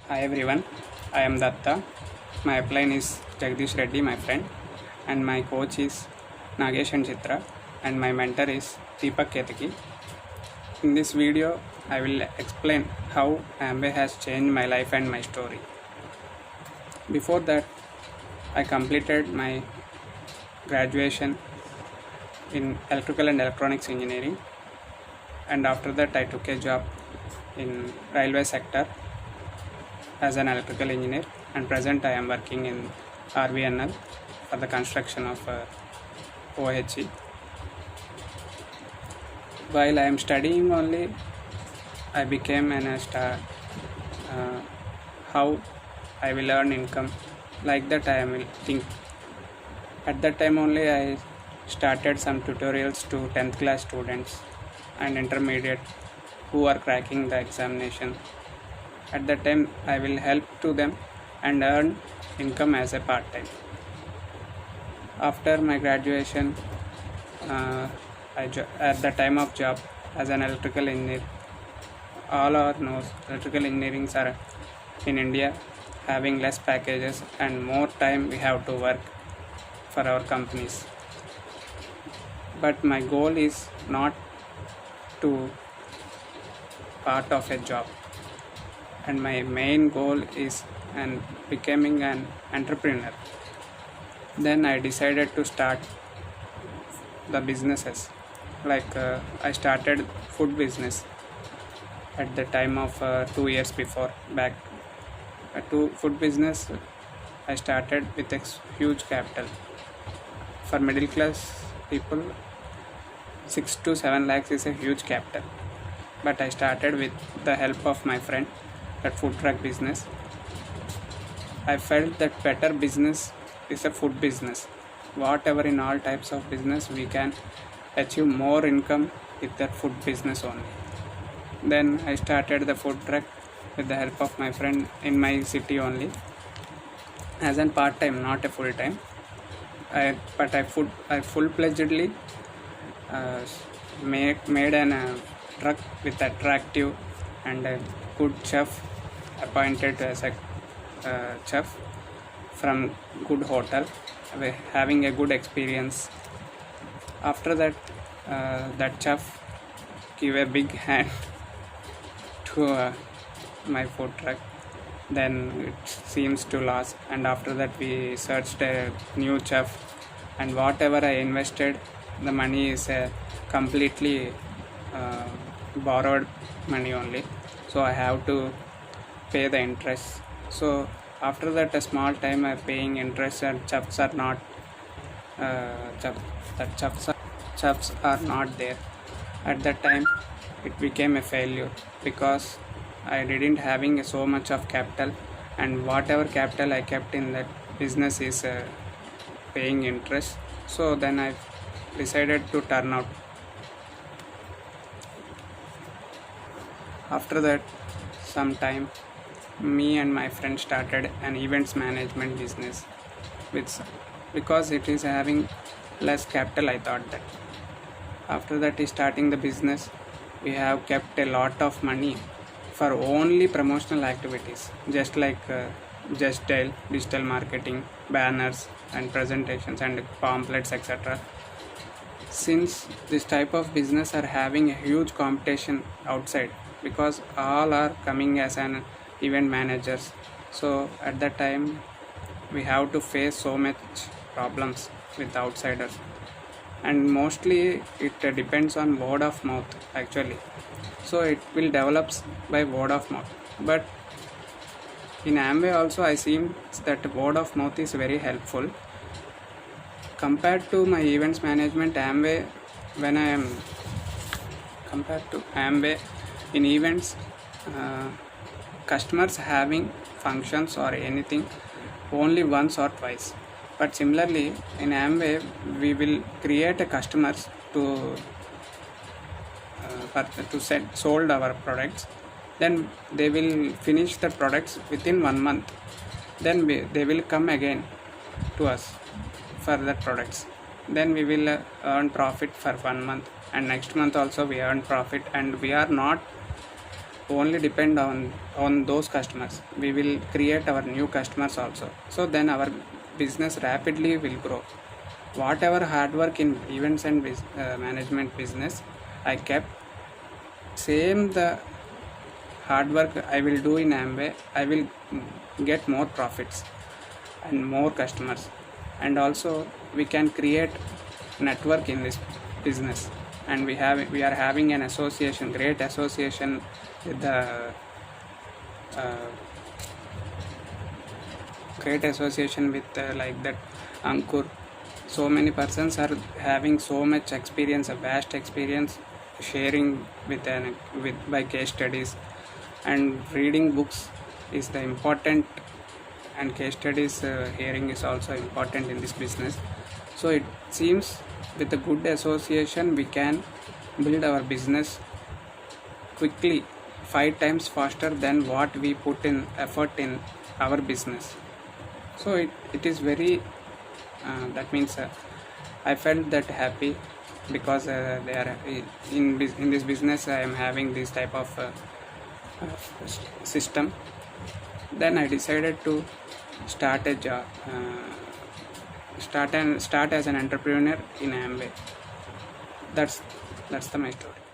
Hi everyone, I am Datta. My upline is Jagdish Reddy, my friend, and my coach is Nagesh and Chitra, and my mentor is Deepak Ketaki. In this video, I will explain how Amway has changed my life and my story. Before that, I completed my graduation in electrical and electronics engineering, and after that, I took a job in railway sector as an electrical engineer, and present I am working in RVNL for the construction of OHE. While I am studying only, I became an how I will earn income. Like that I will think. At that time only I started some tutorials to 10th class students and intermediate who are cracking the examination. At that time I will help to them and earn income as a part-time. After my graduation, at the time of job as an electrical engineer, all our knows electrical engineering are in India having less packages and more time we have to work for our companies. But my goal is not to part of a job, and my main goal is and becoming an entrepreneur. Then I decided to start the businesses. I started food business at the time of 2 years before back. To food business, I started with a huge capital. For middle class people, 6 to 7 lakhs is a huge capital. But I started with the help of my friend that food truck business. I felt that better business is a food business. Whatever in all types of business we can achieve more income with that food business only. Then I started the food truck with the help of my friend in my city only as a part time, not a full time. I full-pledgedly made an truck with attractive and a good chef appointed as a chef from good hotel, having a good experience. After that, that chef give a big hand to my food truck. Then it seems to last, and after that we searched a new chef, and whatever I invested, the money is completely borrowed money only, so I have to pay the interest. So after that a small time I paying interest, and chefs are not chefs are not there. At that time it became a failure because I didn't having so much of capital, and whatever capital I kept in that business is paying interest. So then I decided to turn out. After that, some time, me and my friend started an events management business, which because it is having less capital, I thought that. After that, starting the business, we have kept a lot of money for only promotional activities, just like Just Dial, digital marketing, banners and presentations and pamphlets, etc. Since this type of business are having a huge competition outside, because all are coming as an event managers, so at that time we have to face so much problems with outsiders, and mostly it depends on word of mouth actually. So it will develops by word of mouth. But in Amway also I seen that word of mouth is very helpful compared to my events management. Amway, when I am compared to Amway in events, customers having functions or anything only once or twice. But similarly in Amway we will create a customers to sold our products. Then they will finish the products within 1 month. Then they will come again to us for the products. Then we will earn profit for 1 month, and next month also we earn profit, and we are not only depend on those customers. We will create our new customers also. So then our business rapidly will grow. Whatever hard work in events and management business I kept, same the hard work I will do in Amway, I will get more profits and more customers, and also we can create network in this business. And we are having an association, great association with the uh, great association with like that Ankur. So many persons are having so much experience, a vast experience, sharing with by case studies, and reading books is the important, and case studies hearing is also important in this business. So it seems with a good association we can build our business quickly, 5 times faster than what we put in effort in our business. So it is very that means I felt that happy because they are in this business I am having this type of system. Then I decided to start a job, start as an entrepreneur in Amway. That's my story.